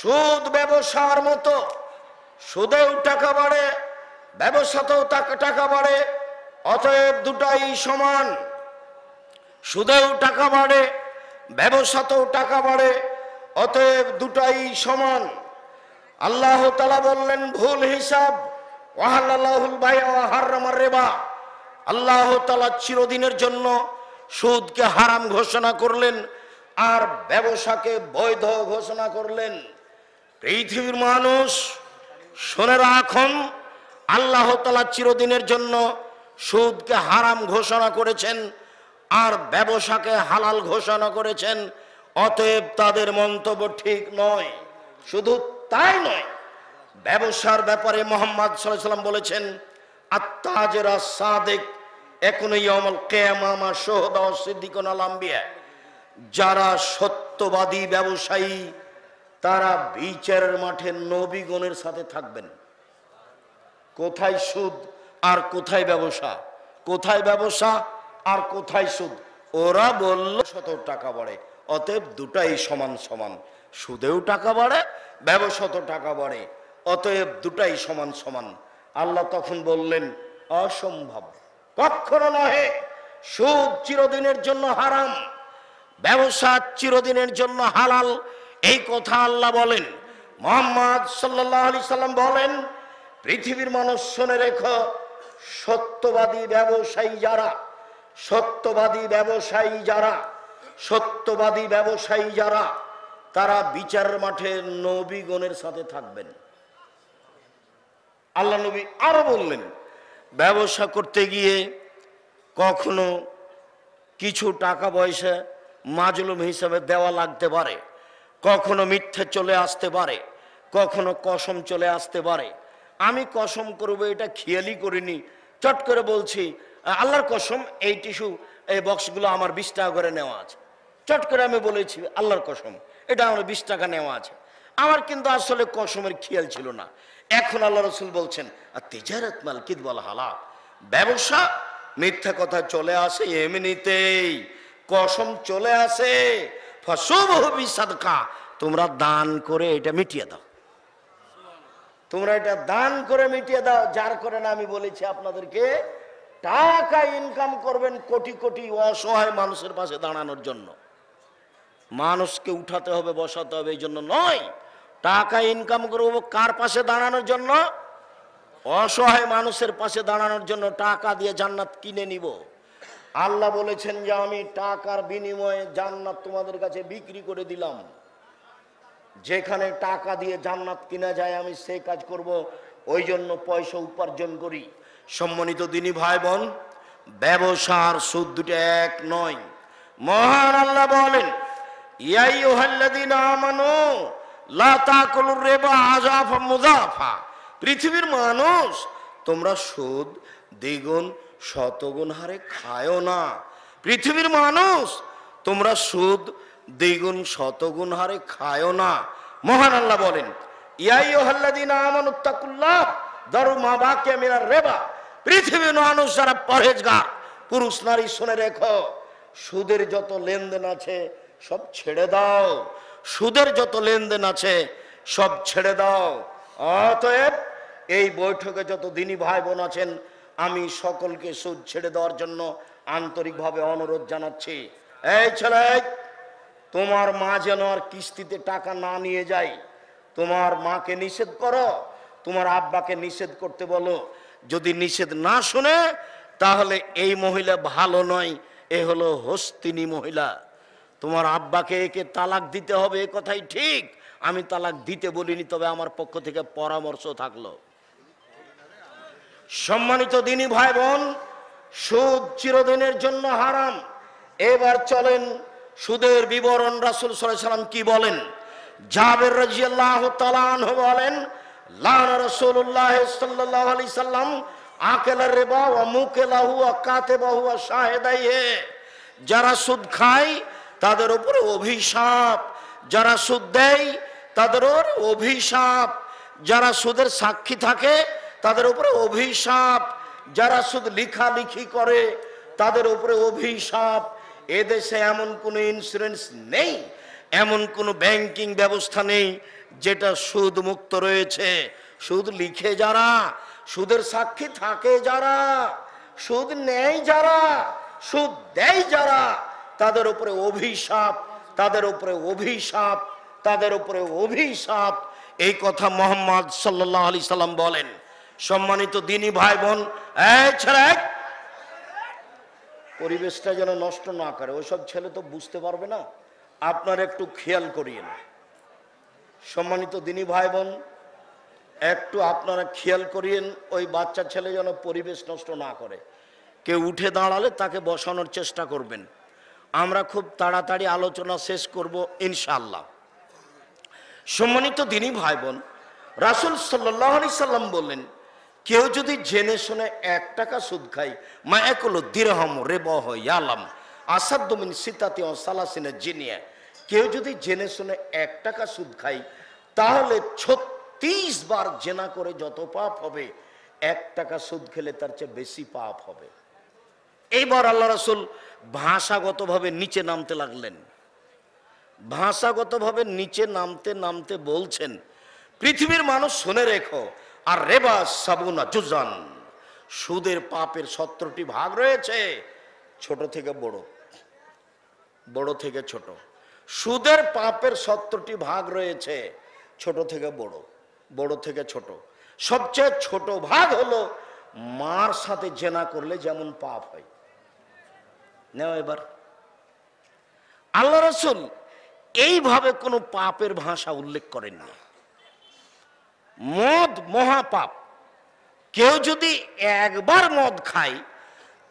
সুদ ব্যবসার মতো, সুদেও টাকা বাড়ে, ব্যবসাতেও টাকা বাড়ে, অতএব দুটাই সমান। সুদেও টাকা বাড়ে, ব্যবসাতেও টাকা বাড়ে, অতএব দুটাই সমান। আল্লাহ তাআলা বললেন ভুল হিসাব, ওয়াহাল্লাহুল বাই'a ওয়া হাররামার রিবা। আল্লাহ তাআলা চিরদিনের জন্য সুদকে হারাম ঘোষণা করলেন আর ব্যবসাকে বৈধ ঘোষণা করলেন। পৃথিবীর মানুষ শুনে রাখুন, আল্লাহ তাআলা চিরদিনের জন্য সুদকে হারাম ঘোষণা করেছেন আর ব্যবসাকে হালাল ঘোষণা করেছেন। অতএব তাদের মন্তব্য ঠিক নয়। শুধু তাই নয়, ব্যবসার ব্যাপারে মুহাম্মদ সাল্লাল্লাহু আলাইহি ওয়াসাল্লাম বলেছেন, আত-তাজিরু আস-সাদিক ইয়াকুনু ইয়াউমাল কিয়ামাহ মা শুহাদা ওয়া সিদ্দিকুন আল আম্বিয়া। যারা সত্যবাদী ব্যবসায়ী তারা বিচারের মাঠে নবীগণের সাথে থাকবেন। কোথায় সুদ আর কোথায় ব্যবসা, কোথায় ব্যবসা আর কোথায় সুদ? ওরা বলল শত টাকা বাড়ে, অতএব দুটাই সমান সমান। সুদেও টাকা বাড়ে, ব্যবসাতেও টাকা বাড়ে, অতএব দুটাই সমান সমান। আল্লাহ তখন বললেন অসম্ভব, কখনো নহে। সুদ চিরদিনের জন্য হারাম, ব্যবসা চিরদিনের জন্য হালাল, এই কথা আল্লাহ বলেন। মুহাম্মদ সাল্লাল্লাহু আলাইহি সাল্লাম বলেন, পৃথিবীর মানুষ শুনে রেখো, সত্যবাদী ব্যবসায়ী যারা, সত্যবাদী ব্যবসায়ী যারা, সত্যবাদী ব্যবসায়ী যারা, তারা বিচারের মাঠে নবীগণের সাথে থাকবেন। আল্লাহ নবী আরো বললেন, ব্যবসা করতে গিয়ে কখনো কিছু টাকা পয়সা মাজলুম হিসাবে দেওয়া লাগতে পারে, কখনো মিথ্যে চলে আসতে পারে, কখনো কসম চলে আসতে পারে। আমি কসম করবো এটা খেয়ালই করিনি, চট করে বলছি আল্লাহর কসম এই টিস্যু এই বক্সগুলো আমার 20 টাকা করে নেওয়া আছে। চট করে আমি বলেছি আল্লাহর কসম এটা আমার 20 টাকা নেওয়া আছে, আমার কিন্তু আসলে কসমের খেয়াল ছিল না। এখন আল্লাহ রাসূল বলছেন তিজারাত মাল কিদব ওয়াল হালাল, ব্যবসা মিথ্যা কথা চলে আসে এমনিতেই, কসম চলে আসে। ফাসুবহু বিসাদকা, তোমরা দান করে এটা মিটিয়ে দাও, তোমরা এটা দান করে মিটিয়ে দাও। যার করে না আমি বলেছি আপনাদেরকে টাকা ইনকাম করবেন কোটি কোটি অসহায় মানুষের পাশে দাঁড়ানোর জন্য। মানুষকে উঠাতে হবে, বসাতে হবে এই জন্য নয়। টাকা ইনকাম করবো কার পাশে দাঁড়ানোর জন্য? অসহায় মানুষের পাশে দাঁড়ানোর জন্য। টাকা দিয়ে জান্নাত কিনে নিব। আল্লাহ বলেছেন যে আমি টাকার বিনিময়ে জান্নাত তোমাদের কাছে বিক্রি করে দিলাম। যেখানে টাকা দিয়ে জান্নাত কিনা যায় আমি সেই কাজ করব, ওই জন্য পয়সা উপার্জন করি। সম্মানিত দিনী ভাই বোন, ব্যবসা আর সুদ দুটো এক নয়। মহান আল্লাহ বলেন, ইয়া আইয়ুহাল্লাযীনা আমানু লা তাকুলুর রিবা আযাফা মুযাফা। পৃথিবীর মানুষ তোমরা সুদ দ্বিগুণ শতগুণ হারে খায়ো না। পৃথিবীর মানুষ তোমরা সুদ দ্বিগুণ শতগুণ হারে খায়ো না। মহান আল্লাহ বলেন, ইয়া আইয়ুহাল্লাযীনা আমানুত্তাকুল্লাহ যারু মা বাকিয়া মিনার রিবা। পৃথিবীর মানুষ যারা পরহেজগার পুরুষ নারী শুনে রেখো, সুদের যত লেনদেন আছে সব ছেড়ে দাও, সুদের যত লেনদেন আছে সব ছেড়ে দাও। অতএব এই বৈঠকে যত দিনী ভাই বোন আছেন আমি সকলকে সুদ ছেড়ে দেওয়ার জন্য আন্তরিকভাবে অনুরোধ জানাচ্ছি। এই ছেলে, তোমার মা যেন আর কিস্তিতে টাকা না নিয়ে যায়, তোমার মাকে নিষেধ করো, তোমার আব্বাকে নিষেধ করতে বলো। যদি নিষেধ না শুনে তাহলে এই মহিলা ভালো নয়, এ হলো হস্তিনী মহিলা। তোমার আব্বাকে একে তালাক দিতে হবে, এ কথাই ঠিক। আমি তালাক দিতে বলিনি, তবে আমার পক্ষ থেকে পরামর্শ থাকলো। সম্মানিত দিনী ভাই বোন, সুদ চিরদিনের জন্য হারাম। এবার চলেন সুদের বিবরণ রাসূল সাল্লাল্লাহু আলাইহি সাল্লাম কি বলেন। জাবের রাদিয়াল্লাহু তাআলা আনহু বলেন, লানা রাসূলুল্লাহ সাল্লাল্লাহু আলাইহি সাল্লাম আকালার রিবা ওয়া মুকিলাহু ওয়া কাতিবাহু ওয়া শাহিদাইহি। যারা সুদ খায় তাদের উপরে অভিশাপ, যারা সুদ দেয় তাদের উপরে অভিশাপ, যারা সুদের সাক্ষী থাকে তাদের উপরে অভিশাপ, যারা সুদ লেখালেখি করে তাদের উপরে অভিশাপ। এদেশে এমন কোনো ইন্স্যুরেন্স নেই এমন কোনো ব্যাংকিং ব্যবস্থা নেই যেটা সুদ মুক্ত রয়েছে। সুদ লিখে যারা, সুদের সাক্ষী থাকে যারা, সুদ নেয় যারা, সুদ দেয় যারা, তাদের উপরে অভিশাপ, তাদের উপরে অভিশাপ, তাদের উপরে অভিশাপ। এই কথা মুহাম্মদ সাল্লাল্লাহু আলাইহি সাল্লাম বলেন। সম্মানিত দিনী ভাই বোন, এই ছেলে পরিবেশটা যেন নষ্ট না করে, ওইসব ছেলে তো বুঝতে পারবে না, আপনারা একটু খেয়াল করিয়েন। সম্মানিত দিনী ভাই বোন, একটু আপনারা খেয়াল করিয়েন, ওই বাচ্চা ছেলে যেন পরিবেশ নষ্ট না করে। কেউ উঠে দাঁড়ালে তাকে বসানোর চেষ্টা করবেন। আমরা খুব তাড়াতাড়ি আলোচনা শেষ করব ইনশাআল্লাহ। সম্মানিত দিনী ভাই বোন, রাসূল সাল্লাল্লাহু আলাইহি সাল্লাম বললেন, কেউ যদি জেনে শুনে 1 টাকা সুদ খায়, মা একল দিরহাম রিবাহ ইয়ালাম আসাদ্দু মিন সিতাতি ওয়া সালাসিনা জিনিয়া, কেউ যদি জেনে শুনে 1 টাকা সুদ খায়, তাহলে 36 বার জেনা করে যত পাপ হবে, 1 টাকা সুদ খেলে তার চেয়ে বেশি পাপ হবে। এইবার আল্লাহ রাসূল ভাষাগতভাবে নিচে নামতে লাগলেন। ভাষাগতভাবে নিচে নামতে নামতে বলছেন, পৃথিবীর মানুষ শুনে রেখো, আর রেবা সাবুনা জুজান, সুদের পাপের 17টি ভাগ রয়েছে, ছোট থেকে বড়, বড় থেকে ছোট। সুদের পাপের 17টি ভাগ রয়েছে, ছোট থেকে বড়, বড় থেকে ছোট। সবচেয়ে ছোট ভাগ হলো মার সাথে জেনা করলে যেমন পাপ হয়। নেও এবার, আল্লাহ রাসূল এইভাবে কোনো পাপের ভাষা উল্লেখ করেননি। মদ মহাপাপ, কেউ যদি একবার মদ খায়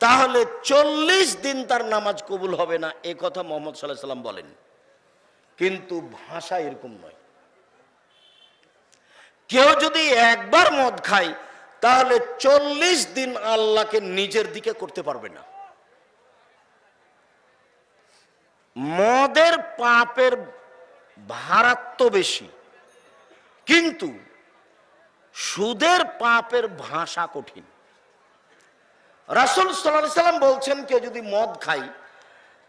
তাহলে 40 দিন তার নামাজ কবুল হবে না, এ কথা মুহাম্মদ সাল্লাল্লাহু আলাইহি সাল্লাম বলেন। কিন্তু ভাষা এরকম নয়। কেউ যদি একবার মদ খায় তাহলে 40 দিন আল্লাহকে নিজের দিকে করতে পারবে না। মদের পাপের ভারাত্ম বেশি, কিন্তু সুদের পাপের ভাষা কঠিন। রাসূল সাল্লাল্লাহু আলাইহি সাল্লাম বলছেন, কেউ যদি মদ খায়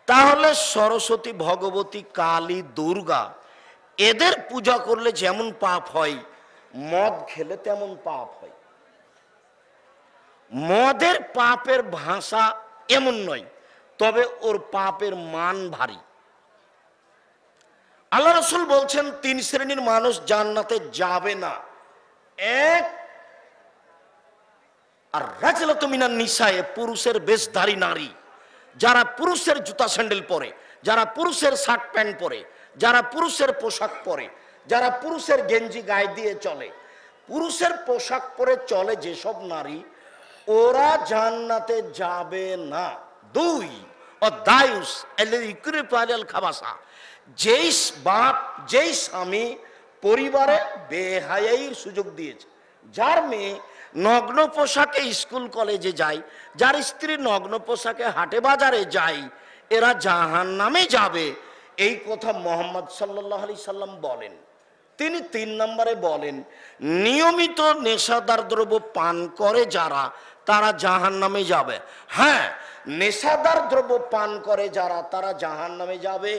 তাহলে সরস্বতী, ভগবতী, কালী, দুর্গা এদের পূজা করলে যেমন পাপ হয়, মদ খেলে তেমন পাপ হয়। মদের পাপের ভাষা এমন নয়, তবে ওর পাপের মান ভারী। আল্লাহ রাসূল বলছেন, 3 শ্রেণীর মানুষ জান্নাতে যাবে না। এক, আর রাজলাতু মিনান নিসায়ে, পুরুষের বেশধারী নারী, যারা পুরুষের জুতা স্যান্ডেল পরে, যারা পুরুষের শার্ট প্যান্ট পরে, যারা পুরুষের পোশাক পরে, যারা পুরুষের গেঞ্জি গায়ে দিয়ে চলে, পুরুষের পোশাক পরে চলে যেসব নারী, ওরা জান্নাতে যাবে না। 2, অদায়ুস এলিক্রিপাল খাবাসা, যেই বাপ, যেই স্বামী পরিবারে বেহায়াইর সুযোগ দিয়েছে, যার মেয়ে নগ্ন পোশাকে স্কুল কলেজে যায়, যার স্ত্রী নগ্ন পোশাকে হাটে বাজারে যায়, এরা জাহান্নামে যাবে। এই কথা মুহাম্মদ সাল্লাল্লাহু আলাইহি সাল্লাম বলেন। তিনি 3 নম্বরে বলেন, নিয়মিত নেশাদার দ্রব্য পান করে যারা, তারা জাহান্নামে যাবে। হ্যাঁ, নেশাদার দ্রব্য পান করে যারা, তারা জাহান্নামে যাবে,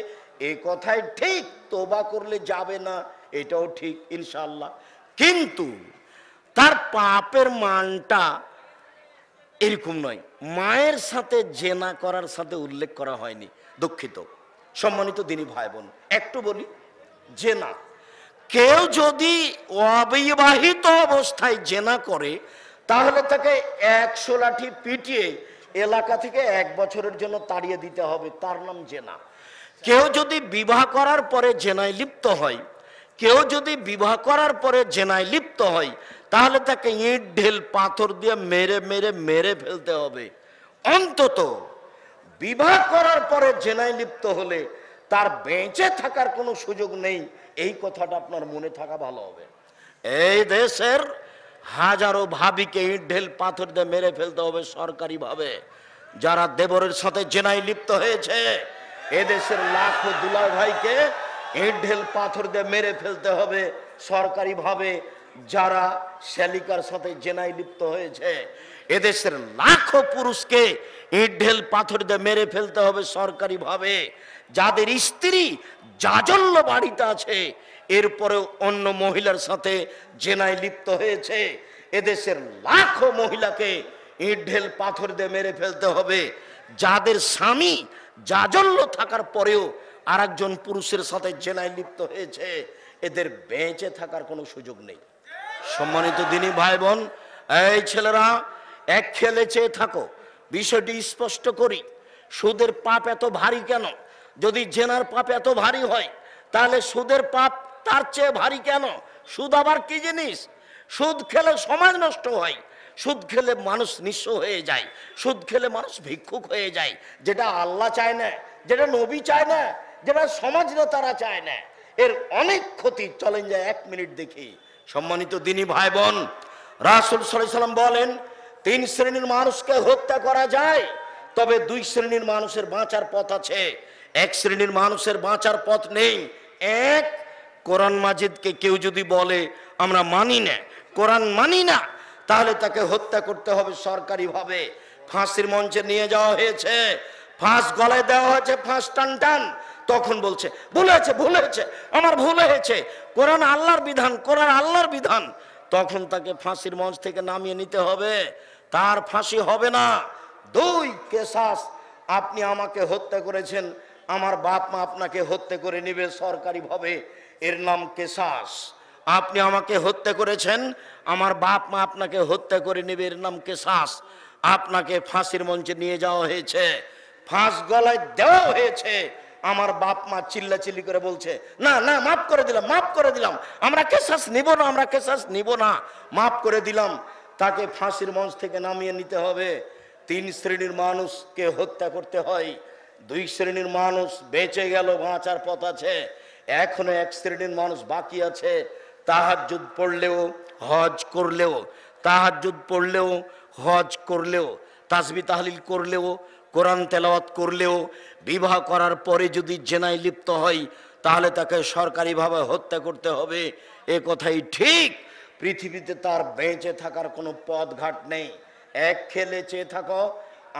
এই কথাই ঠিক। তওবা করলে যাবে না, এটাও ঠিক ইনশাআল্লাহ। কিন্তু তার পাপের মানটা এরকম নয়। মায়ের সাথে জেনা করার সাথে উল্লেখ করা হয়নি, দুঃখিত। সম্মানিত দিনী ভাই বোন, একটু বলি, জেনা, কেউ যদি অবিবাহিত অবস্থায় জেনা করে তাহলে তাকে 100 লাঠি পিটিয়ে এলাকা থেকে 1 বছরের জন্য তাড়িয়ে দিতে হবে, তার নাম জেনা। কেউ যদি বিবাহ করার পরে জেনায় লিপ্ত হয়, কেউ যদি বিবাহ করার পরে জেনায় লিপ্ত হয়, তাহলে তাকে ইট ঢেল পাথর দিয়ে মেরে মেরে মেরে ফেলতে হবে। অন্তত বিবাহ করার পরে জেনায় লিপ্ত হলে তার বেঁচে থাকার কোনো সুযোগ নেই, এই কথাটা আপনার মনে থাকা ভালো হবে। এই দেশের হাজারো ভাবিকে ইট ঢেল পাথর দিয়ে মেরে ফেলতে হবে সরকারিভাবে। যারা দেবরের সাথে জেনায় লিপ্ত হয়েছে, এদেশের লাখো দুলাল ভাইকে ইট ঢেল পাথর দিয়ে মেরে ফেলতে হবে সরকারিভাবে। যারা শ্যালিকার সাথে জেনায় লিপ্ত হয়েছে, এদেশের লাখো পুরুষকে ইট ঢেল পাথর দিয়ে মেরে ফেলতে হবে সরকারিভাবে। যাদের স্ত্রী জাজল্য বাড়িতে আছে, এরপরে অন্য মহিলার সাথে জেনায় লিপ্ত হয়েছে, এদেশের লাখো মহিলাকে ইট ঢেল পাথর দিয়ে মেরে ফেলতে হবে। যাদের স্বামী জাজল্য থাকার পরেও আরেকজন পুরুষের সাথে জেনায় লিপ্ত হয়েছে, এদের বেঁচে থাকার কোনো সুযোগ নেই। সম্মানিত দিনী ভাই বোন, এই ছেলেরা, এক খেলে চেয়ে থাকো। বিষয়টি স্পষ্ট করি, সুদের পাপ এত ভারী কেন? যদি জেনার পাপ এত ভারী হয়, তাহলে সুদের পাপ তার চেয়ে ভারী কেন? সুদ আবার কি জিনিস? সুদ খেলে সমাজ নষ্ট হয়, সুদ খেলে মানুষ নিঃস্ব হয়ে যায়, সুদ খেলে মানুষ ভিক্ষুক হয়ে যায়, যেটা আল্লাহ চায় না, যেটা নবী চায় না, যেটা সমাজ নেতারা চায় না। এর অনেক ক্ষতি। চলেন যায় 1 মিনিট দেখি। সম্মানিত দিনী ভাই বোন, রাসূল সাল্লাল্লাহু আলাইহি ওয়াসাল্লাম বলেন, 3 শ্রেণীর মানুষকে হত্যা করা যায়, তবে 2 শ্রেণীর মানুষের বাঁচার পথ আছে। 1 শ্রেণীর মানুষের বাঁচার পথ নেই। এক, কোরআন মাজিদকে কেউ যদি বলে আমরা মানি না, কোরআন মানি না, তাহলে তাকে হত্যা করতে হবে সরকারিভাবে। ফাঁসির মঞ্চে নিয়ে যাওয়া হয়েছে, ফাঁস গলায় দেওয়া হয়েছে, ফাঁস টান টান, তখন বলছে ভুল হয়েছে, ভুল হয়েছে, আমার ভুল হয়েছে, কোরআন আল্লাহর বিধান, কোরআন আল্লাহর বিধান। তখন তাকে ফাঁসির মঞ্চ থেকে নামিয়ে নিতে হবে, তার ফাঁসি হবে না। 2, কেসাস, আপনি আমাকে হত্যা করেছেন, আমার বাপ মা আপনাকে হত্যা করে নেবে সরকারিভাবে, এর নাম কেসাস। আপনি আমাকে হত্যা করেছেন, আমার বাপ মা আপনাকে হত্যা করে নেবে, এর নাম কেসাস। আপনাকে ফাঁসির মঞ্চে নিয়ে যাওয়া হয়েছে, ফাঁস গলায় দেওয়া হয়েছে, আমার বাপ মা চিল্লাচিল্লি করে বলছে না না, মাফ করে দিলাম, মাফ করে দিলাম, আমরা কেসাস নিব না, আমরা কেসাস নিব না, মাফ করে দিলাম। তাকে ফাঁসির মঞ্চ থেকে নামিয়ে নিতে হবে। 3 শ্রেণীর মানুষকে হত্যা করতে হয়, 2 শ্রেণীর মানুষ বেঁচে গেল, বাঁচার পথ আছে। এখনো 1 শ্রেণীর মানুষ বাকি আছে। তাহাজ্জুদ পড়লেও, হজ করলেও, তাহাজ্জুদ পড়লেও, হজ করলেও, তাসবিহ তাহলিল করলেও, কোরআন তেলাওয়াত করলেও, বিবাহ করার পরে যদি জেনায় লিপ্ত হয়, তাহলে তাকে সরকারিভাবে হত্যা করতে হবে। এ কথাই ঠিক। পৃথিবীতে তার বেঁচে থাকার কোনো পথ ঘাট নেই। এক খেলে চেয়ে থাকো,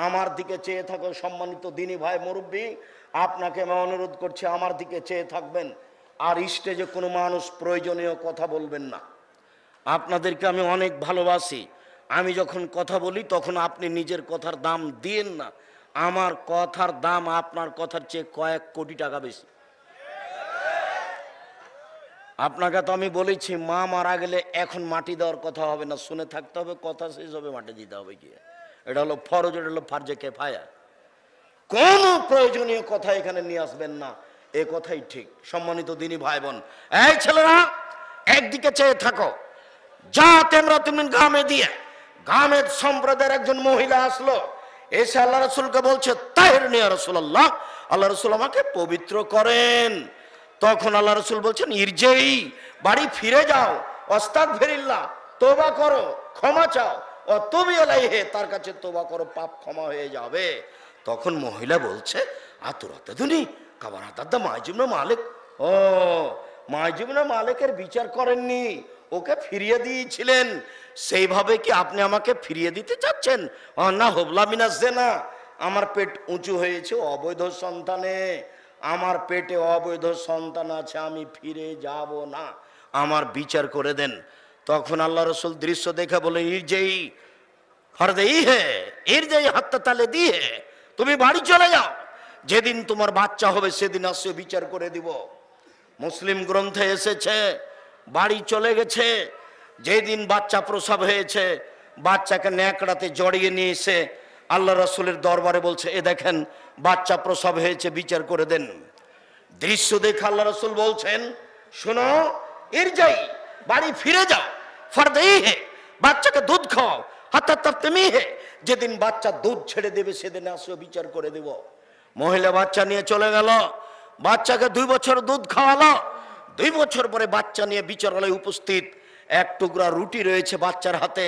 আমার দিকে চেয়ে থাকো। সম্মানিত দিনী ভাই মুরব্বী, আপনাকে আমি অনুরোধ করছি, আমার দিকে চেয়ে থাকবেন। আর স্টেজে কোনো মানুষ প্রয়োজনীয় কথা বলবেন না। আপনাদেরকে আমি অনেক ভালোবাসি, আমি যখন কথা বলি তখন আপনি নিজের কথার দাম দিয়েন না। আমার কথার দাম আপনার কথার চেয়ে কয়েক কোটি টাকা বেশি। আপনাকে তো আমি বলেছি, মা মারা গেলে এখন মাটি দেওয়ার কথা হবে না, শুনে থাকতে হবে, কথা শেষ হবে মাটি দিতে হবে। কি এটা হলো ফরজ, এটা হলো ফারজে কিফায়া। কোন প্রয়োজনীয় কথা এখানে নিয়ে আসবেন না, এ কথাই ঠিক। সম্মানিত দিনী ভাই বোন, এই ছেলেরা, একদিকে চেয়ে থাকো। যা তোমরা তুমি গ্রামে দিয়ে, গ্রামের সম্প্রদায়ের একজন মহিলা আসলো, এসে আল্লাহ রসুলকে বলছে তাহিরনি ইয়া রাসূলুল্লাহ, আল্লাহ রসুল আমাকে পবিত্র করেন। তখন আল্লাহ রসুল বলছেন ইরজেই, বাড়ি ফিরে যাও, আস্তাগফিরুল্লাহ, তওবা করো, ক্ষমা চাও, ও তুবি ইলাইহি, তার কাছে তওবা করো, পাপ ক্ষমা হয়ে যাবে। তখন মহিলা বলছে আতুরাতাদুনি কাবার হাতাদা মাইজুবনে মালিক। ও, মাইজুবনে মালিকের বিচার করেননি, ওকে ফিরিয়ে দিয়েছিলেন, সেইভাবে কি আপনি আমাকে ফিরিয়ে দিতে চাচ্ছেন? না হবলা মিনাস না, আমার পেট উঁচু হয়েছে অবৈধ সন্তানে, আমার পেটে অবৈধ সন্তান আছে, আমি ফিরে যাব না, আমার বিচার করে দেন। তখন আল্লাহ রসুল দৃশ্য দেখে বলেন ইরজেই ফরদেই হে, ইরজেই হাত্তা তালে দিয়ে, তুমি বাড়ি চলে যাও, যেদিন তোমার বাচ্চা হবে সেদিন আসে বিচার করে দিব। মুসলিম গ্রন্থে এসেছে বাড়ি চলে গেছে, যেদিন বাচ্চা প্রসব হয়েছে, বাচ্চাকে ন্যাকড়াতে জড়িয়ে নিয়ে এসে আল্লাহ রসুলের দরবারে বলছে এ দেখেন বাচ্চা প্রসব হয়েছে, বিচার করে দেন। দৃশ্য দেখে আল্লাহ রসুল বলছেন শোনো, ইরজাই, বাড়ি ফিরে যাও, ফরদেই হে, বাচ্চাকে দুধ খাও, হাত্তা তাফতেমি হে, যেদিন বাচ্চা দুধ ছেড়ে দেবে সেদিন আসো বিচার করে দেব। মহিলা বাচ্চা নিয়ে চলে গেল, বাচ্চাকে 2 বছর দুধ খাওয়ালো। 2 বছর পরে বাচ্চা নিয়ে বিচারালয়ে উপস্থিত, এক টুকরা রুটি রয়েছে বাচ্চার হাতে।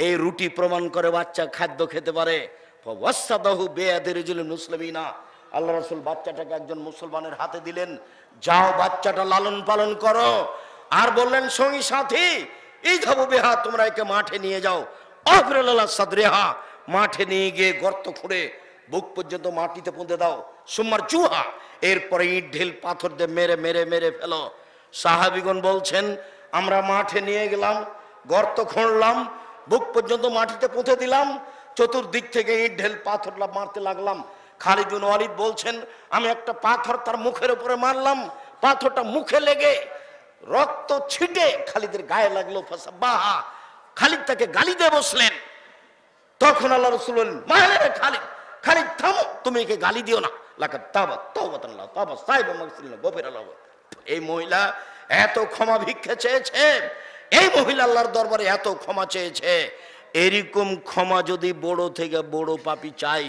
এই রুটি প্রমাণ করে বাচ্চা খাদ্য খেতে পারে। মুসলিমিনা, আল্লাহ রসুল বাচ্চাটাকে একজন মুসলমানের হাতে দিলেন, যাও বাচ্চাটা লালন পালন করো। আর বললেন সঙ্গী সাথী ইযহাবু বিহা, তোমরা একে মাঠে নিয়ে যাও, আফরিল্লাহ সাদরিহা, মাঠে নিয়ে গিয়ে গর্ত খুঁড়ে বুক পর্যন্ত মাটিতে পুঁতে দাও, সুম্মার জুহা, এরপরে ইট ঢিল পাথর দিয়ে মেরে মেরে মেরে ফেলো। সাহাবিগণ বলছেন আমরা মাঠে নিয়ে গেলাম, গর্ত খুঁড়লাম, বুক পর্যন্ত মাটিতে পুঁতে দিলাম, চতুর্দিক থেকে ইট ঢিল পাথর মারতে লাগলাম। খালিদ বিন ওয়ালিদ বলছেন আমি একটা পাথর তার মুখের উপরে মারলাম, পাথরটা মুখে লেগে রক্ত ছিটে খালিদের গায়ে লাগলো। ফাসাব্বাহা, খালিদ তাকে গালি দিয়ে বসলেন। তখন আল্লাহ রাসূল বললেন মারলে খালিদ, খালিদ থামো, তুমি একে গালি দিও না। লাকাদ তাওবাত তাওবাতান লা তাওবা সাইবা মাগফিরান গফিরা লাহু। এই মহিলা এত ক্ষমা ভিক্ষা চেয়েছে, এই মহিলা আল্লাহর দরবারে এত ক্ষমা চেয়েছে। এরকম ক্ষমা যদি বড় থেকে বড় পাপী চাই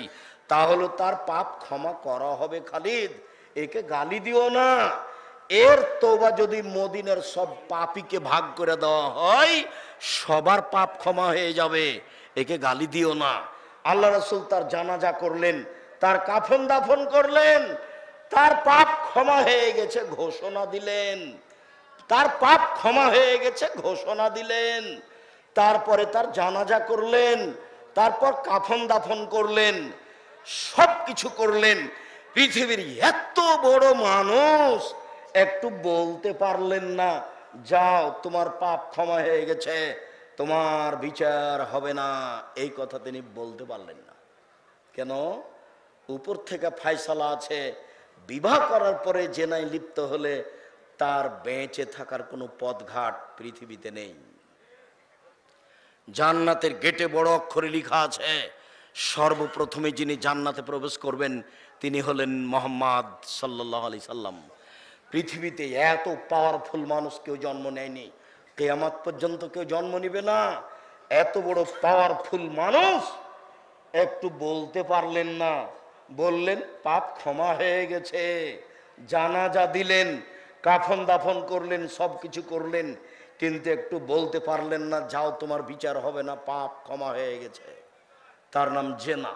তাহলে তার পাপ ক্ষমা করা হবে। খালিদ একে গালি দিও না। এর তওবা যদি মদিনার সব পাপীকে ভাগ করে দেওয়া হয় সবার পাপ ক্ষমা হয়ে যাবে, একে গালি দিও না। আল্লাহ রাসূল তার জানাজা করলেন, তার কাফন দাফন করলেন, তার পাপ ক্ষমা হয়ে গেছে ঘোষণা দিলেন, তার পাপ ক্ষমা হয়ে গেছে ঘোষণা দিলেন। তারপরে তার জানাজা করলেন, তারপর কাফন দাফন করলেন, সব কিছু করলেন। পৃথিবীর এত বড় মানুষ একটু বলতে পারলেন না যাও তোমার পাপ ক্ষমা হয়ে গেছে, তোমার বিচার হবে না, এই কথা তিনি বলতে পারলেন না। কেন? উপর থেকে ফায়সালা আছে বিবাহ করার পরে জেনায় লিপ্ত হলে তার বেঁচে থাকার কোনো পথঘাট পৃথিবীতে নেই। জান্নাতের গেটে বড় অক্ষরে লেখা আছে সর্বপ্রথমে যিনি জান্নাতে প্রবেশ করবেন তিনি হলেন মুহাম্মদ সাল্লাল্লাহু আলাইহি সাল্লাম। পৃথিবীতে এত পাওয়ারফুল মানুষ কেউ জন্ম নেয়নি, কিয়ামত পর্যন্ত কেউ জন্ম নেবে না। এত বড় পাওয়ারফুল মানুষ একটু বলতে পারলেন না, বললেন পাপ ক্ষমা হয়ে গেছে, জানাজা দিলেন, কাফন দাফন করলেন, সব কিছু করলেন, কিন্তু একটু বলতে পারলেন না যাও তোমার বিচার হবে না, পাপ ক্ষমা হয়ে গেছে। তার নাম জেনা।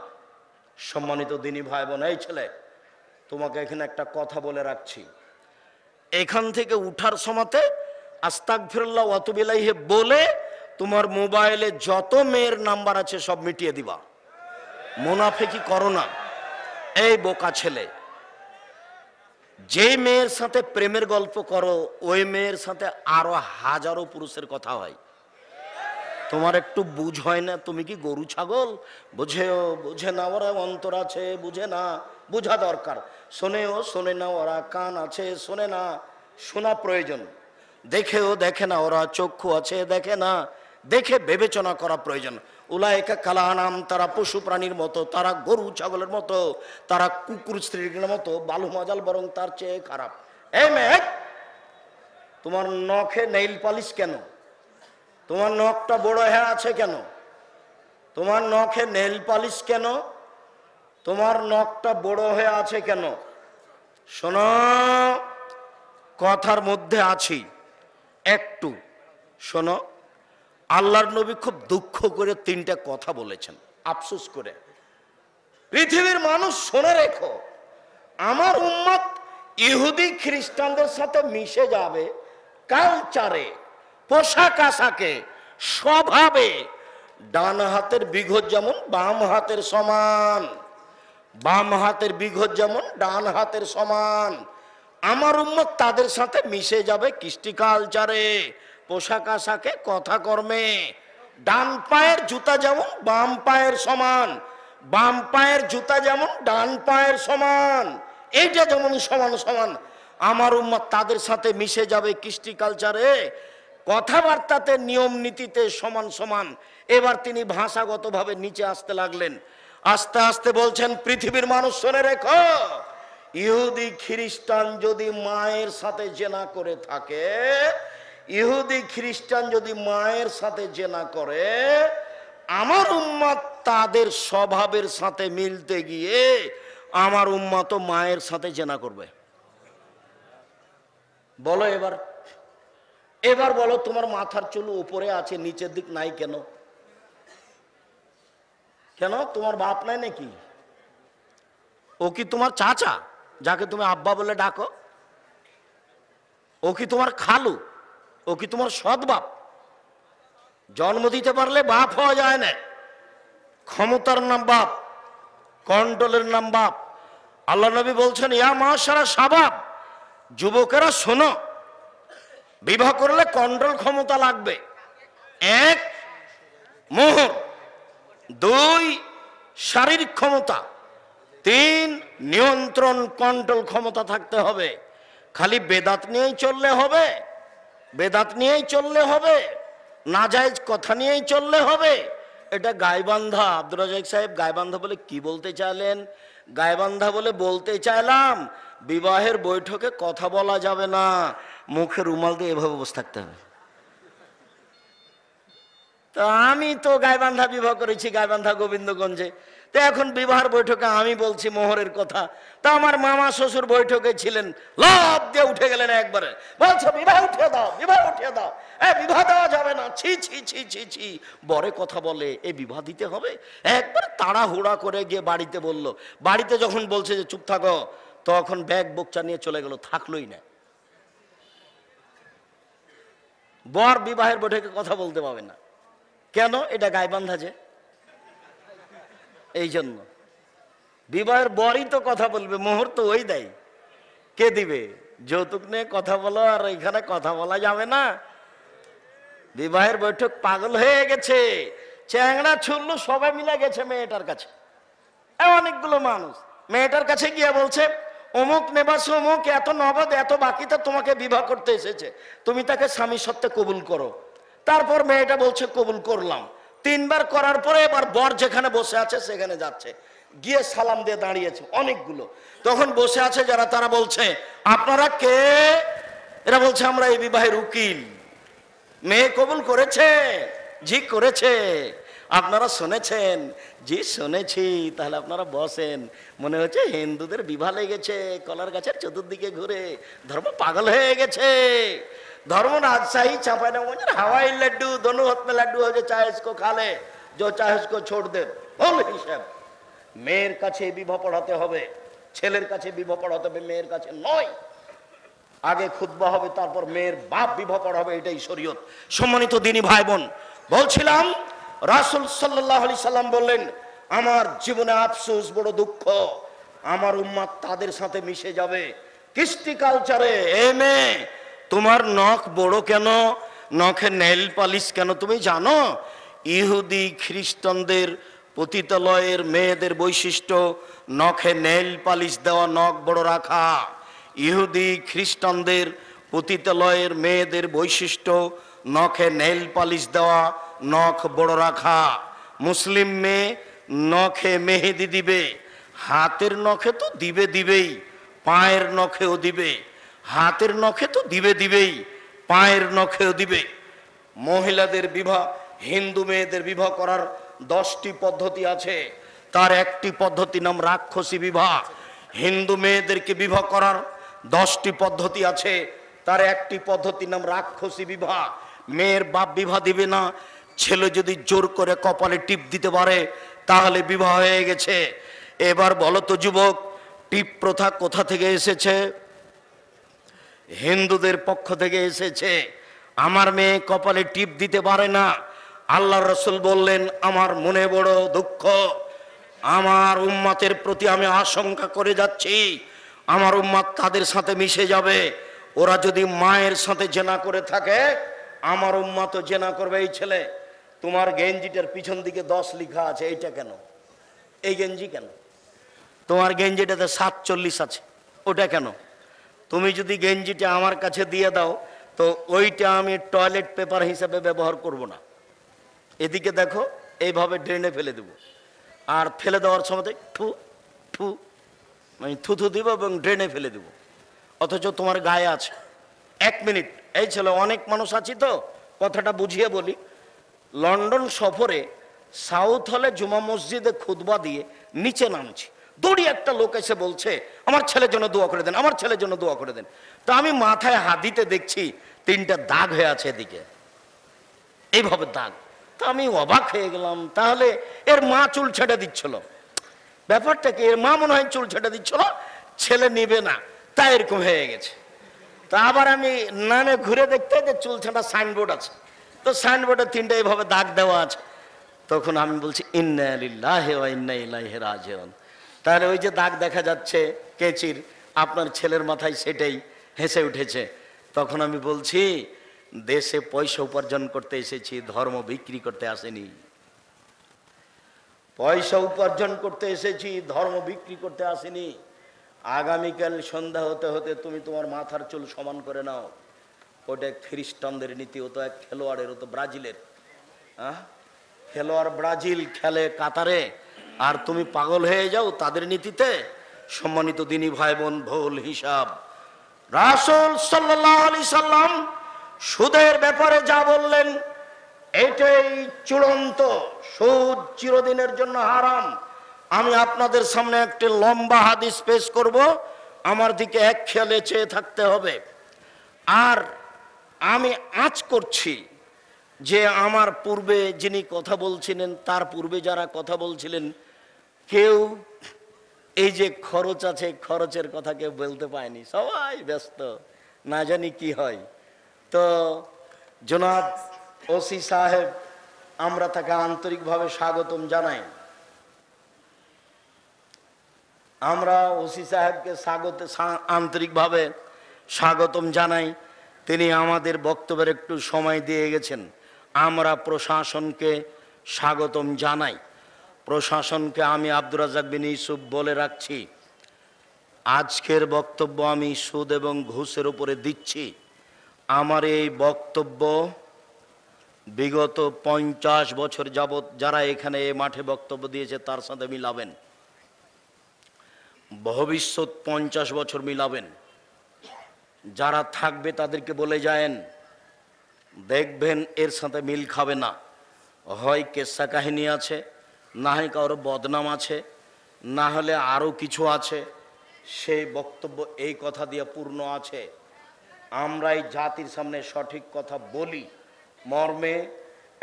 সম্মানিত দিনী ভাই বোন, এই ছেলে তোমাকে এখানে একটা কথা বলে রাখছি, এখান থেকে উঠার সময়তে আস্তাগফিরুল্লাহ ওয়া আতুবু ইলাইহি বলে তোমার মোবাইলে যত মেয়ের নাম্বার আছে সব মিটিয়ে দিবা। মুনাফিকি করো না। এই বোকা ছেলে, যে মেয়ের সাথে প্রেমের গল্প করো ওই মেয়ের সাথে আরো হাজারো পুরুষের কথা হয়। তোমার একটু বুঝ হয় না? তুমি কি গরু ছাগল? বুঝেও বুঝে না, ওরা অন্তর আছে বুঝে না, বুঝা দরকার। শোনেও শোনে না, ওরা কান আছে শোনে না, শোনা প্রয়োজন। দেখেও দেখে না, ওরা চক্ষু আছে দেখে না, দেখে বিবেচনা করা প্রয়োজন। উলাইকা কালা আনাম, তারা পশু প্রাণীর মতো, তারা গরু ছাগলের মতো, তারা কুকুর স্ত্রীর মতো, বালু মাজাল বরং তার চেয়ে খারাপ। এই মেয়ে, তোমার নখে নেইল পালিশ কেন? তোমার নখটা বড় হয়ে আছে কেন? তোমার নখে নেইল পালিশ কেন? তোমার নখটা বড় হয়ে আছে কেন? শোনো, কথার মধ্যে আছি, একটু শোনো। আল্লাহর নবী খুব দুঃখ করে তিনটা কথা বলেছেন, আফসোস করে। পৃথিবীর মানুষ শুনে রেখো, আমার উম্মত ইহুদি খ্রিস্টানদের সাথে মিশে যাবে কালচারে, পোশাক আশাকে, স্বভাবে। ডান হাতের বিঘত যেমন বাম হাতের সমান, বাম হাতের বিঘত যেমন ডান হাতের সমান। আমার উম্মত তাদের সাথে মিশে যাবে কৃষ্টি কালচারে, পোশাক আশাকে, কথা কর্মে। ডান পায়ের জুতা যেমন বাম পায়ের সমান, বাম পায়ের জুতা যেমন ডান পায়ের সমান, এইটা যেমন সমান সমান। আমার উম্মত তাদের সাথে মিশে যাবে কৃষ্টি কালচারে, কথাবার্তাতে, নিয়ম নীতিতে সমান সমান। এবার তিনি ভাষাগতভাবে নিচে আসতে লাগলেন, আস্তে আস্তে বলছেন পৃথিবীর মানুষ শুনে রেখো, ইহুদি খ্রিস্টান যদি মায়ের সাথে জেনা করে থাকে, ইহুদি খ্রিস্টান যদি মায়ের সাথে জেনা করে, আমার উম্মত তাদের স্বভাবের সাথে মিলতে গিয়ে আমার উম্মত মায়ের সাথে জেনা করবে। বলো এবার, এবার বলো তোমার মাথার চুল উপরে আছে নিচের দিক নাই কেন? কেন? তোমার বাপ নাই নাকি? ও কি তোমার চাচা যাকে তুমি আব্বা বলে ডাকো? ও কি তোমার খালু? ও কি তোমার সৎ বাপ? জন্ম দিতে পারলে বাপ হওয়া যায় না, ক্ষমতার নাম বাপ, কন্ট্রোলের নাম বাপ। আল্লাহ নবী বলছেন, ইয়া মাশারা শাবাব, যুবকেরা শোনো, বিবাহ করলে কন্ট্রোল ক্ষমতা লাগবে। এক, মোহর। দুই, শারীরিক ক্ষমতা। তিন, নিয়ন্ত্রণ কন্ট্রোল ক্ষমতা থাকতে হবে। খালি বেদাত নিয়েই চললে হবে? বেদাত নিয়েই চললে হবে? নাজায়েজ কথা নিয়েই চললে হবে? এটা গায়বান্ধা। আব্দুর রাজ্জাক সাহেব গায়বান্ধা বলে কি বলতে চাইলেন? গায়বান্ধা বলে বলতে চাইলাম বিবাহের বৈঠকে কথা বলা যাবে না, মুখে রুমাল দিয়ে এভাবে বসে থাকতে হবে। তো আমি তো গায়বান্ধা বিবাহ করেছি, গায়বান্ধা গোবিন্দগঞ্জে। তো এখন বিবাহের বৈঠকে আমি বলছি মোহরের কথা, তা আমার মামা শ্বশুর বৈঠকে ছিলেন, লাফ দিয়ে উঠে গেলেন একবারে, বলছো বিবাহ উঠিয়ে দাও, বিবাহ উঠিয়ে দাও, বিবাহ দেওয়া যাবে না, ছি ছি ছি ছি ছি। বরে কথা বলে এ বিবাহ দিতে হবে? একবার তাড়াহুড়া করে গিয়ে বাড়িতে বলল। বাড়িতে যখন বলছে যে চুপ থাকো, তখন ব্যাগ বোকচা নিয়ে চলে গেল, থাকলোই না। বর বিবাহের বৈঠকে কথা বলতে পাবে না কেন? এটা গায়বান্ধা যে, এই জন্য। বিবাহের বরই তো কথা বলবে, মোহর তো ওই দেয়। কে দিবে? যৌতুক নিয়ে কথা বলো, আর এখানে কথা বলা যাবে না। বিবাহের বৈঠক পাগল হয়ে গেছে, চ্যাংড়া ছুল্লু সবাই মিলে গেছে মেয়েটার কাছে। অনেকগুলো মানুষ মেয়েটার কাছে গিয়ে বলছে, অমুক নেবাস অমুক এত নগদ এত বাকিতে তোমাকে বিবাহ করতে এসেছে, তুমি তাকে স্বামী সত্ত্বে কবুল করো। তারপর মেয়েটা বলছে কবুল করলাম। তিনবার করার পরে এবার বর যেখানে বসে আছে সেখানে যাচ্ছে, গিয়ে সালাম দিয়ে দাঁড়িয়েছে অনেকগুলো। তখন বসে আছে যারা, তারা বলছে আপনারা কে? এরা বলছে আমরা এই বিবাহের উকিল। মেয়ে কবুল করেছে? জি করেছে। আপনারা শুনেছেন? জি শুনেছি। তাহলে আপনারা বসেন। মনে হচ্ছে হিন্দুদের বিবাহ লেগেছে, কলার গাছের চতুর্দিকে ঘুরে ধর্ম পাগল হয়ে গেছে। धर्म राजशाही चांपानेर हवाई लड्डू दोनों हाथ में लड्डू हो जो चाहे इसको खा ले, जो चाहे उसको छोड़ दे। बोल हिसाब मेयर काछे विवाह पढ़ाते होबे, छेलेर काछे विवाह पढ़ाते होबे, मेयर काछे नय। आगे खुतबा होबे, तारपर मेयर बाप विवाह पढ़ाबे, एटाई शरीयत। सम्मानित दिनी भाई बोन, बोलछिलाम रासूल सल्लल्लाहु आलैहि साल्लाम बोललेन आमार जीवने आफसोस बड़ दुःख, आमार उम्मत तादेर साथे मिशे जाबे। कृष्टि कालचारे ए मेये তোমার নখ বড় কেন, নখে নেল পালিশ কেন তুমি জানো? ইহুদি খ্রিস্টানদের পতিতালয়ের মেয়েদের বৈশিষ্ট্য নখে নেল পালিশ দেওয়া, নখ বড় রাখা। ইহুদি খ্রিস্টানদের পতিতালয়ের মেয়েদের বৈশিষ্ট্য নখে নেল পালিশ দেওয়া, নখ বড় রাখা। মুসলিম মেয়ে নখে মেহেদি দিবে, হাতের নখে তো দিবে দিবেই, পায়ের নখেও দিবে। হাতের নখে তো দিবে দিবেই, পায়ের নখেও দিবে। মহিলাদের বিবাহ, হিন্দু মেয়েদের বিবাহ করার 10টি পদ্ধতি আছে। তার একটি পদ্ধতি নাম রাক্ষসী বিবাহ। হিন্দু মেয়েদেরকে বিবাহ করার 10টি পদ্ধতি আছে, তার একটি পদ্ধতি নাম রাক্ষসী বিবাহ। মেয়ের বাপ বিবাহ দিবে না, ছেলে যদি জোর করে কপালে টিপ দিতে পারে তাহলে বিবাহ হয়ে গেছে। এবার বলো তো যুবক, টিপ প্রথা কোথা থেকে এসেছে? হিন্দুদের পক্ষ থেকে এসেছে। আমার মেয়ে কপালে টিপ দিতে পারে না। আল্লাহর রাসূল বললেন আমার মনে বড় দুঃখ, আমার উম্মতের প্রতি আমি আশঙ্কা করে যাচ্ছি, আমার উম্মত তাদের সাথে মিশে যাবে। ওরা যদি মায়ের সাথে জেনা করে থাকে, আমার উম্মতও জেনা করবে। এই ছেলে, তোমার গেঞ্জিটার পিছন দিকে 10 লেখা আছে, এইটা কেন? এই গেঞ্জি কেন? তোমার গেঞ্জিটাতে 47 আছে, ওটা কেন? তুমি যদি গেঞ্জিটা আমার কাছে দিয়ে দাও তো ওইটা আমি টয়লেট পেপার হিসেবে ব্যবহার করব না। এদিকে দেখো, এইভাবে ড্রেনে ফেলে দেব, আর ফেলে দেওয়ার সময় থু থু মানে থুথু দিব এবং ড্রেনে ফেলে দেব, অথচ তোমার গায়ে আছে। 1 মিনিট, এই ছিল অনেক মানুষ আছি তো কথাটা বুঝিয়ে বলি। লন্ডন সফরে সাউথ হলে জুমা মসজিদে খুতবা দিয়ে নিচে নামছি, দৌড়ি একটা লোক এসে বলছে আমার ছেলের জন্য দোয়া করে দেন, আমার ছেলের জন্য দোয়া করে দেন। তো আমি মাথায় হাত দিতে দেখছি 3টা দাগ হয়ে আছে এদিকে, এইভাবে দাগ। তো আমি অবাক হয়ে গেলাম, তাহলে এর মা চুল ছেঁটে দিচ্ছিল, ব্যাপারটা কি? এর মা মনে হয় চুল ছেঁটে দিচ্ছিল, ছেলে নিবে না, তাই এরকম হয়ে গেছে। তা আবার আমি নামে ঘুরে দেখতে যে চুল ছাঁটা সাইনবোর্ড আছে, তো সাইনবোর্ডে 3টা এইভাবে দাগ দেওয়া আছে। তখন আমি বলছি ইন্না লিল্লাহি ওয়া ইন্না ইলাইহি রাজিউন। তাহলে ওই যে দাগ দেখা যাচ্ছে কেচির, আপনার ছেলের মাথায় সেটাই হেসে উঠেছে। তখন আমি বলছি, দেশে পয়সা উপার্জন করতে এসেছি, ধর্ম বিক্রি করতে আসেনি। পয়সা উপার্জন করতে এসেছি, ধর্ম বিক্রি করতে আসেনি। আগামীকাল সন্ধ্যা হতে হতে তুমি তোমার মাথার চুল সমান করে নাও। ওটা খ্রিস্টানদের নীতি, ও তো এক খেলোয়াড়ের, ও তো ব্রাজিলের। খেলোয়াড় ব্রাজিল খেলে কাতারে, আর তুমি পাগল হয়ে যাও তাদের নীতিতে। সম্মানিত দিনী ভাই বোন, ভুল হিসাব। রাসূল সাল্লাল্লাহু আলাইহি সাল্লাম সুদের ব্যাপারে যা বললেন এটাই চূড়ান্ত। সুদ চিরদিনের জন্য হারাম। আমি আপনাদের সামনে একটি লম্বা হাদিস পেশ করব, আমার দিকে এক খেয়ালে চেয়ে থাকতে হবে। আর আমি আজ করছি যে আমার পূর্বে যিনি কথা বলছিলেন, তার পূর্বে যারা কথা বলছিলেন, কেউ এই যে খরচ আছে, খরচের কথা কেউ বলতে পায়নি, সবাই ব্যস্ত, না জানি কি হয়। তো জনাব ওসি সাহেব, আমরা তাকে আন্তরিকভাবে স্বাগতম জানাই। আমরা ওসি সাহেবকে আন্তরিকভাবে স্বাগতম জানাই। তিনি আমাদের বক্তব্যের একটু সময় দিয়ে গেছেন। আমরা প্রশাসনকে স্বাগতম জানাই। প্রশাসনকে আমি আব্দুর রাজ্জাক বিন ইউসুফ বলে রাখছি, আজকের বক্তব্য আমি সুদ এবং ঘুষের উপরে দিচ্ছি। আমার এই বক্তব্য বিগত 50 বছর যাবৎ যারা এখানে এই মাঠে বক্তব্য দিয়েছে তার সাথে মিলাবেন, ভবিষ্যৎ 50 বছর মিলাবেন। যারা থাকবে তাদেরকে বলে যায়েন, দেখবেন এর সাথে মিল খাবে না। হয় কেসা কাহিনী আছে, না হয় কারো বদনাম আছে, না হলে আরও কিছু আছে। সেই বক্তব্য এই কথা দিয়ে পূর্ণ আছে। আমরা এই জাতির সামনে সঠিক কথা বলি মর্মে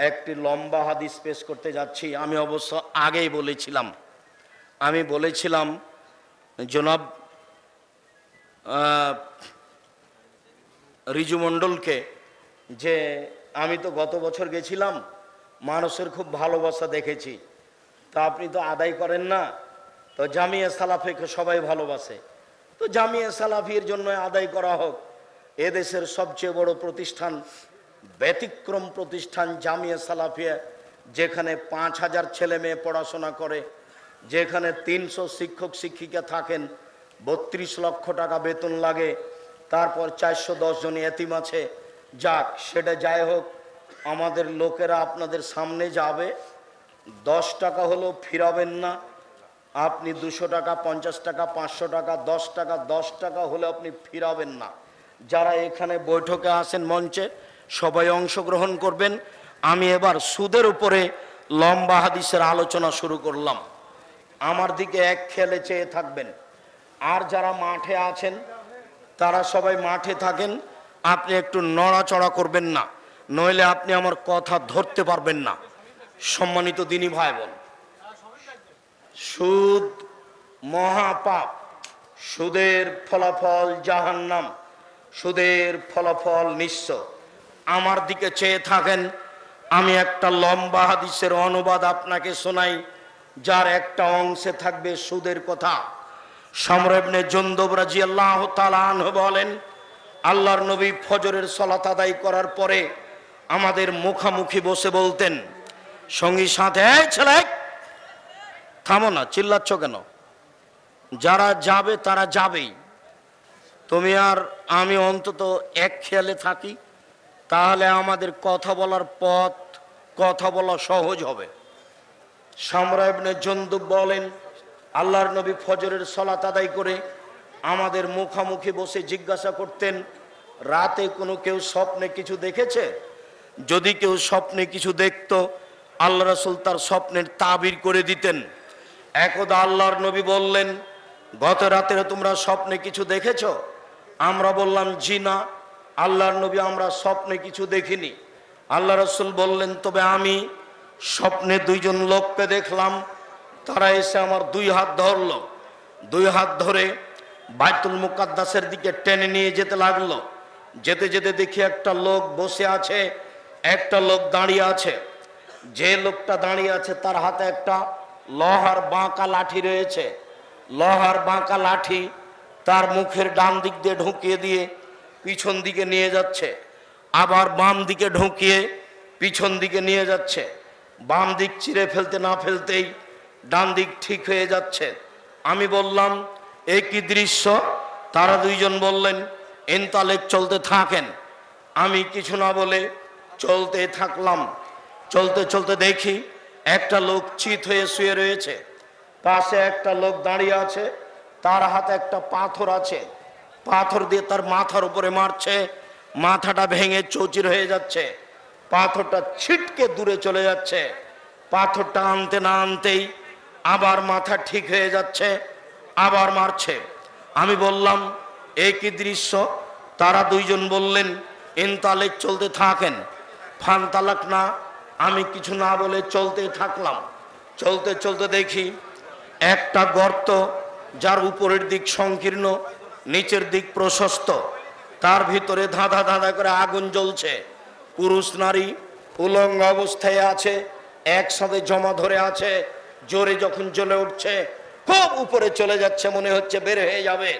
একটি লম্বা হাদিস পেশ করতে যাচ্ছি। আমি অবশ্য আগেই বলেছিলাম জনাব রিজু মণ্ডলকে যে আমি তো গত বছর গেছিলাম, মানুষের খুব ভালোবাসা দেখেছি। তা আপনি তো আদায় করেন না, তো জামিয়া সালাফিকে সবাই ভালোবাসে, তো জামিয়া সালাফির জন্য আদায় করা হোক। এদেশের সবচেয়ে বড় প্রতিষ্ঠান, ব্যতিক্রম প্রতিষ্ঠান জামিয়া সালাফিয়া, যেখানে 5000 ছেলে মেয়ে পড়াশোনা করে, যেখানে 300 শিক্ষক শিক্ষিকা থাকেন, 32 লক্ষ টাকা বেতন লাগে, তারপর 410 জন এতিম আছে। যাক, সেটা যাই হোক, আমাদের লোকেরা আপনাদের সামনে যাবে, 10 টাকা হলেও ফিরাবেন না। আপনি 200 টাকা, 50 টাকা, 500 টাকা, 10 টাকা হলে আপনি ফিরাবেন না। যারা এখানে বৈঠকে আসেন মঞ্চে, সবাই অংশগ্রহণ করবেন। আমি এবার সুদের উপরে লম্বা হাদিসের আলোচনা শুরু করলাম। আমার দিকে এক খেয়ালে চেয়ে থাকবেন। আর যারা মাঠে আছেন তারা সবাই মাঠে থাকেন, আপনি একটু নড়াচড়া করবেন না, নইলে আপনি আমার কথা ধরতে পারবেন না। সম্মানিত দিনী ভাই বোন, সুদ মহাপাপ, সুদের ফলাফল জাহান্নাম, সুদের ফলাফল নিঃস্ব। আমার দিকে চেয়ে থাকেন, আমি একটা লম্বা হাদিসের অনুবাদ আপনাকে শোনাই, যার একটা অংশে থাকবে সুদের কথা। সামর ইবনে জুনদুব রাদিয়াল্লাহু তাআলা আনহু বলেন, আল্লাহর নবী ফজরের সালাত আদায় করার পরে আমাদের মুখামুখি বসে বলতেন, সঙ্গী সাথে, এই ছেলে থামো না, চিল্লাচ্ছ কেন? যারা যাবে তারা যাবেই, তুমি আর আমি অন্তত এক খেয়ালে থাকি, তাহলে আমাদের কথা বলার পথ, কথা বলা সহজ হবে। সামরা ইবনে জুনদুব বলেন, আল্লাহর নবী ফজরের সালাত আদায় করে আমাদের মুখামুখি বসে জিজ্ঞাসা করতেন, রাতে কোনো কেউ স্বপ্নে কিছু দেখেছে? যদি কেউ স্বপ্নে কিছু দেখত, আল্লাহ রাসূল তার স্বপ্নের তাবির করে দিতেন। একদা আল্লাহর নবী বললেন, গত রাতে তোমরা স্বপ্নে কিছু দেখেছ? আমরা বললাম, জি না। আল্লাহর নবী, আমরা স্বপ্নে কিছু দেখিনি। আল্লাহ রাসূল বললেন, তবে আমি স্বপ্নে 2 জন লোককে দেখলাম, তারা এসে আমার 2 হাত ধরলো, 2 হাত ধরে বাইতুল মুকাদ্দাসের দিকে টেনে নিয়ে যেতে লাগলো। যেতে যেতে দেখি একটা লোক বসে আছে, একটা লোক দাঁড়িয়ে আছে। যে লোকটা দাঁড়িয়ে আছে তার হাতে একটা লোহার বাঁকা লাঠি রয়েছে, লোহার বাঁকা লাঠি তার মুখের ডান দিক দিয়ে ঢুকিয়ে দিয়ে পিছন দিকে নিয়ে যাচ্ছে, আবার বাম দিকে ঢুকিয়ে পিছন দিকে নিয়ে যাচ্ছে। বাম দিক চিরে ফেলতে না ফেলতেই ডান দিক ঠিক হয়ে যাচ্ছে। আমি বললাম এ কি দৃশ্য? তারা দুইজন বললেন ইনতালেক, চলতে থাকেন। আমি কিছু না বলে চলতে থাকলাম। চলতে চলতে দেখি একটা লোক চিত হয়ে শুয়ে রয়েছে, পাশে একটা লোক দাঁড়িয়ে আছে, তার হাতে একটা পাথর আছে, পাথর দিয়ে তার মাথার উপরে মারছে, মাথাটা ভেঙে চৌচির হয়ে যাচ্ছে, পাথরটা ছিটকে দূরে চলে যাচ্ছে। পাথরটা আনতে না আনতেই আবার মাথা ঠিক হয়ে যাচ্ছে, আবার মারছে। আমি বললাম এ কি দৃশ্য? তারা দুইজন বললেন ইনতালেক, চলতে থাকেন। ফানতালাক না। আমি কিছু না বলে চলতে থাকলাম। চলতে চলতে দেখি একটা গর্ত, যার উপরের দিক সংকীর্ণ, নিচের দিক প্রশস্ত, তার ভিতরে ধাঁধা ধাঁধা করে আগুন জ্বলছে। পুরুষ নারী উলঙ্গ অবস্থায় আছে, একসাথে জমা ধরে আছে। জোরে যখন জ্বলে উঠছে, খুব উপরে চলে যাচ্ছে, মনে হচ্ছে বের হয়ে যাবে।